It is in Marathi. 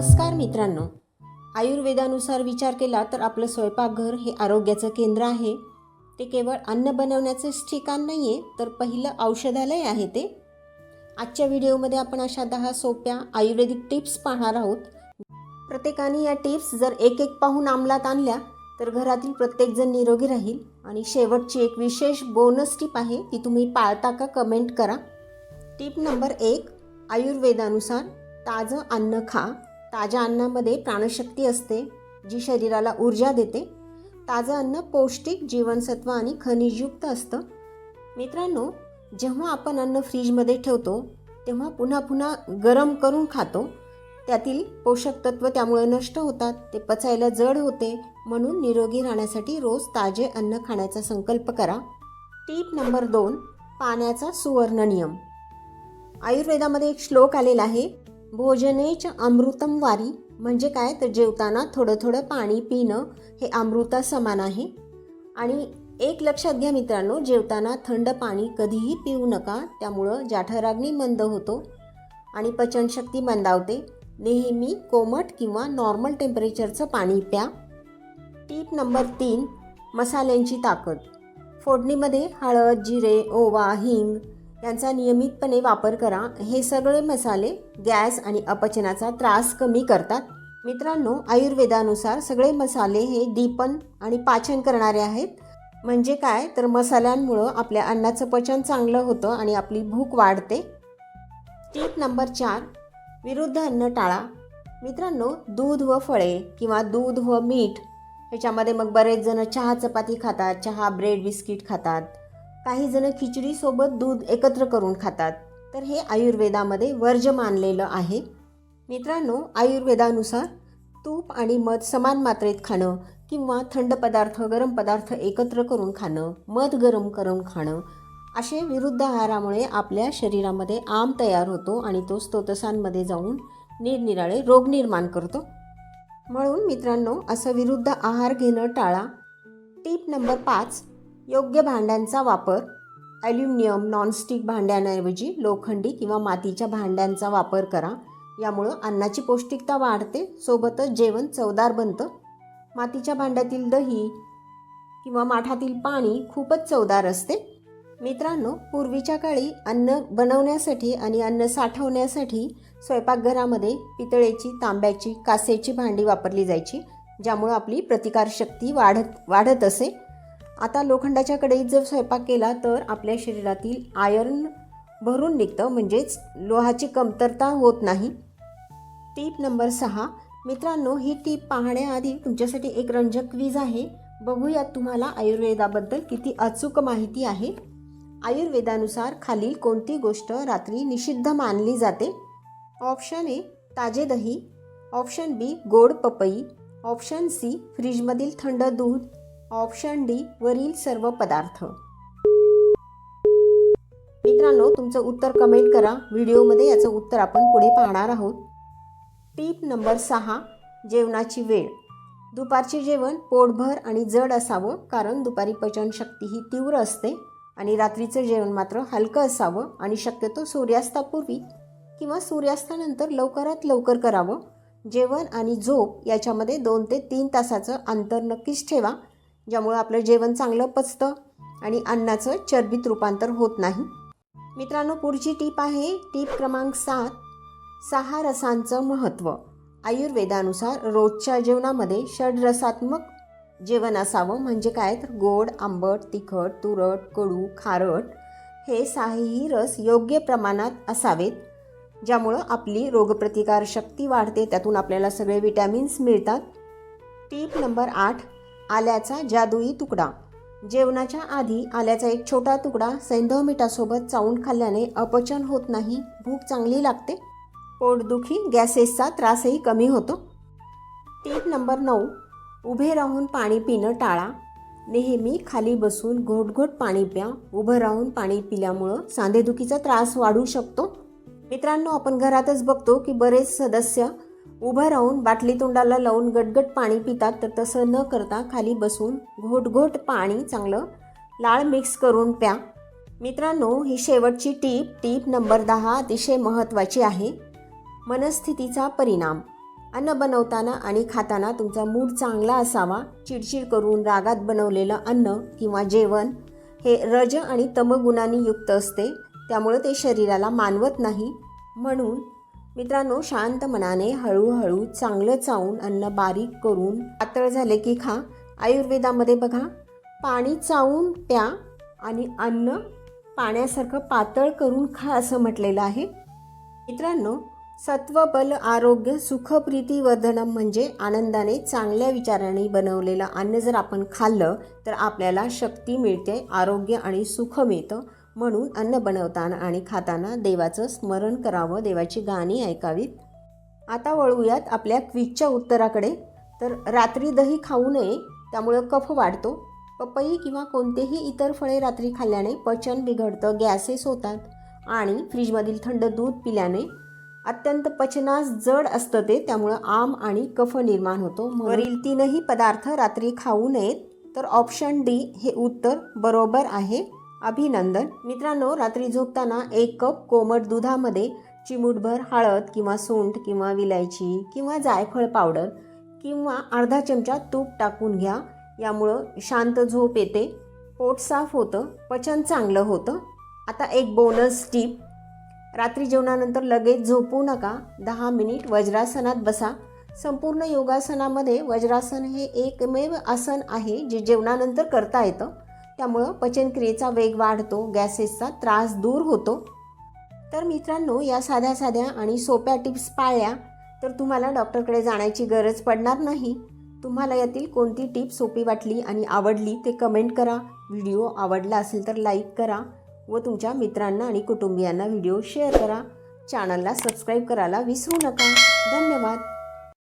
नमस्कार मित्रांनो, आयुर्वेदानुसार विचार केला तर आपलं स्वयंपाकघर हे आरोग्याचं केंद्र आहे. ते केवळ अन्न बनवण्याचंच ठिकाण नाही आहे, तर पहिलं औषधालय आहे ते. आजच्या व्हिडिओमध्ये आपण अशा 10 सोप्या आयुर्वेदिक टिप्स पाहणार आहोत. प्रत्येकाने या टिप्स जर एक एक पाहून अंमलात आणल्या तर घरातील प्रत्येकजण निरोगी राहील. आणि शेवटची एक विशेष बोनस टिप आहे, ती तुम्ही पाळता का कमेंट करा. टिप नंबर 1, आयुर्वेदानुसार ताजं अन्न खा. ताज्या अन्नामध्ये प्राणशक्ती असते, जी शरीराला ऊर्जा देते. ताजं अन्न पौष्टिक, जीवनसत्व आणि खनिजयुक्त असतं. मित्रांनो, जेव्हा आपण अन्न फ्रीजमध्ये ठेवतो तेव्हा पुन्हा पुन्हा गरम करून खातो. त्यातील पोषक तत्व त्यामुळे नष्ट होतात, ते पचायला जड होते. म्हणून निरोगी राहण्यासाठी रोज ताजे अन्न खाण्याचा संकल्प करा. टिप नंबर 2, पाण्याचा सुवर्ण नियम. आयुर्वेदामध्ये एक श्लोक आलेला आहे, भोजनेच अमृतम वारी. म्हणजे काय, तर जेवताना थोडं थोडं पाणी पिणं हे अमृता समान आहे. आणि एक लक्षात घ्या मित्रांनो, जेवताना थंड पाणी कधीही पिऊ नका. त्यामुळं जठराग्नी मंद होतो आणि पचनशक्ती मंदावते. नेहमी कोमट किंवा नॉर्मल टेम्परेचरचं पाणी प्या. टिप नंबर 3, मसाल्यांची ताकद. फोडणीमध्ये हळद, जिरे, ओवा, हिंग यांचा नियमितपणे वापर करा. हे सगळे मसाले गॅस आणि अपचनाचा त्रास कमी करतात. मित्रांनो, आयुर्वेदानुसार सगळे मसाले हे दीपन आणि पाचन करणारे आहेत. म्हणजे काय, तर मसाल्यांमुळं आपल्या अन्नाचं पचन चांगलं होतं आणि आपली भूक वाढते. टिप नंबर 4, विरुद्ध अन्न टाळा. मित्रांनो, दूध व फळे किंवा दूध व मीठ ह्याच्यामध्ये मग बरेच जण चहा चपाती खातात, चहा ब्रेड बिस्किट खातात. काही जण खिचडीसोबत दूध एकत्र करून खातात. तर हे आयुर्वेदामध्ये वर्ज्य मानलेलं आहे. मित्रांनो, आयुर्वेदानुसार तूप आणि मध समान मात्रेत खाणं किंवा थंड पदार्थ गरम पदार्थ एकत्र करून खाणं, मध गरम करून खाणं, असे विरुद्ध आहारामुळे आपल्या शरीरामध्ये आम तयार होतो आणि तो स्तोतसांमध्ये जाऊन निरनिराळे रोग निर्माण करतो. म्हणून मित्रांनो, असं विरुद्ध आहार घेणं टाळा. टिप नंबर 5, योग्य भांड्यांचा वापर. ॲल्युमिनियम, नॉनस्टिक भांड्यांऐवजी लोखंडी किंवा मातीच्या भांड्यांचा वापर करा. यामुळं अन्नाची पौष्टिकता वाढते, सोबतच जेवण चवदार बनतं. मातीच्या भांड्यातील दही किंवा माठातील पाणी खूपच चवदार असते. मित्रांनो, पूर्वीच्या काळी अन्न बनवण्यासाठी आणि अन्न साठवण्यासाठी स्वयंपाकघरामध्ये पितळेची, तांब्याची, काचेची भांडी वापरली जायची, ज्यामुळं आपली प्रतिकारशक्ती वाढत असे. आता लोखंडाच्या कढईत जर स्वयंपाक केला तर आपल्या शरीरातील आयर्न भरून निघतं, म्हणजेच लोहाची कमतरता होत नाही. टिप नंबर 6, मित्रांनो, ही टिप पाहण्याआधी तुमच्यासाठी एक रंजक क्विज आहे. बघूयात तुम्हाला आयुर्वेदाबद्दल किती अचूक माहिती आहे. आयुर्वेदानुसार खालील कोणती गोष्ट रात्री निषिद्ध मानली जाते? ऑप्शन ए, ताजे दही. ऑप्शन बी, गोड पपई. ऑप्शन सी, फ्रीजमधील थंड दूध. ऑप्शन डी, वरील सर्व पदार्थ. मित्रांनो, तुमचं उत्तर कमेंट करा. व्हिडिओमध्ये याचं उत्तर आपण पुढे पाहणार आहोत. टिप नंबर 6, जेवणाची वेळ. दुपारचे जेवण पोटभर आणि जड असावं, कारण दुपारी पचनशक्ती ही तीव्र असते. आणि रात्रीचं जेवण मात्र हलकं असावं आणि शक्यतो सूर्यास्तापूर्वी किंवा सूर्यास्तानंतर लवकरात लवकर करावं. जेवण आणि झोप याच्यामध्ये 2 ते 3 तासाचं अंतर नक्कीच ठेवा, ज्यामुळे आपलं जेवण चांगलं पचतं आणि अन्नाचं चरबीत रूपांतर होत नाही. मित्रांनो, पुढची टीप आहे टीप क्रमांक 7, 6 रसांचं महत्त्व. आयुर्वेदानुसार रोजच्या जेवणामध्ये षड्रसात्मक जेवण असावं. म्हणजे काय, तर गोड, आंबट, तिखट, तुरट, कडू, खारट हे 6ही रस योग्य प्रमाणात असावेत, ज्यामुळं आपली रोगप्रतिकार शक्ती वाढते. त्यातून आपल्याला सगळे विटॅमिन्स मिळतात. टीप नंबर 8, आल्याचा जादुई तुकडा. जेवणाच्या आधी आल्याचा एक छोटा तुकडा सैंधव मिठासोबत चावून खाल्ल्याने अपचन होत नाही, भूक चांगली लागते, पोटदुखी, गॅसेसचा त्रासही कमी होतो. टीप नंबर 9, उभे राहून पाणी पिणं टाळा. नेहमी खाली बसून घोटघोट पाणी प्या. उभं राहून पाणी पिल्यामुळं सांधेदुखीचा त्रास वाढू शकतो. मित्रांनो, आपण घरातच बघतो की बरेच सदस्य उभं राहून बाटली तोंडाला लावून गटगट पाणी पितात. तर तसं न करता खाली बसून घोटघोट पाणी चांगलं लाळ मिक्स करून प्या. मित्रांनो, ही शेवटची टीप नंबर 10 अतिशय महत्त्वाची आहे. मनस्थितीचा परिणाम. अन्न बनवताना आणि खाताना तुमचा मूड चांगला असावा. चिडचिड करून रागात बनवलेलं अन्न किंवा जेवण हे रज आणि तमगुणांनी युक्त असते, त्यामुळे ते शरीराला मानवत नाही. म्हणून मित्रांनो, शांत मनाने हळूहळू चांगलं चावून अन्न बारीक करून पातळ झाले की खा. आयुर्वेदामध्ये बघा, पाणी चावून प्या आणि अन्न पाण्यासारखं पातळ करून खा असं म्हटलेलं आहे. मित्रांनो, सत्व बल आरोग्य सुख प्रीती वर्धनम म्हणजे आनंदाने चांगल्या विचारांनी बनवलेलं अन्न जर आपण खाल्लं तर आपल्याला शक्ती मिळते, आरोग्य आणि सुख मिळतं. म्हणून अन्न बनवताना आणि खाताना देवाचं स्मरण करावं, देवाची गाणी ऐकावीत. आता वळूयात आपल्या क्विजच्या उत्तराकडे. तर रात्री दही खाऊ नये, त्यामुळं कफ वाढतो. पपई किंवा कोणतेही इतर फळे रात्री खाल्ल्याने पचन बिघडतं, गॅसेस होतात. आणि फ्रीजमधील थंड दूध पिल्याने अत्यंत पचनास जड असतं ते, त्यामुळं आम आणि कफ निर्माण होतो. वरील तीनही पदार्थ रात्री खाऊ नयेत. तर ऑप्शन डी हे उत्तर बरोबर आहे. अभिनंदन. मित्रांनो, रात्री झोपताना 1 कप कोमट दुधामध्ये चिमूटभर हळद किंवा सूंठ किंवा विलायची किंवा जायफळ पावडर किंवा अर्धा चमचा तूप टाकून घ्या. यामुळं शांत झोप येते, पोट साफ होतं, पचन चांगलं होतं. आता एक बोनस टीप, रात्री जेवणानंतर लगेच झोपू नका. 10 मिनिट वज्रासनात बसा. संपूर्ण योगासनामध्ये वज्रासन हे एकमेव आसन आहे जे जेवणानंतर करता येतं. त्यामुळं पचनक्रियेचा वेग वाढतो, गॅसेसचा त्रास दूर होतो. तर मित्रांनो, या साध्या साध्या आणि सोप्या टिप्स पाळल्या तर तुम्हाला डॉक्टरकडे जाण्याची गरज पडणार नाही. तुम्हाला यातील कोणती टिप सोपी वाटली आणि आवडली ते कमेंट करा. व्हिडिओ आवडला असेल तर लाईक करा व तुमच्या मित्रांना आणि कुटुंबियांना व्हिडिओ शेअर करा. चॅनलला सबस्क्राईब करायला विसरू नका. धन्यवाद.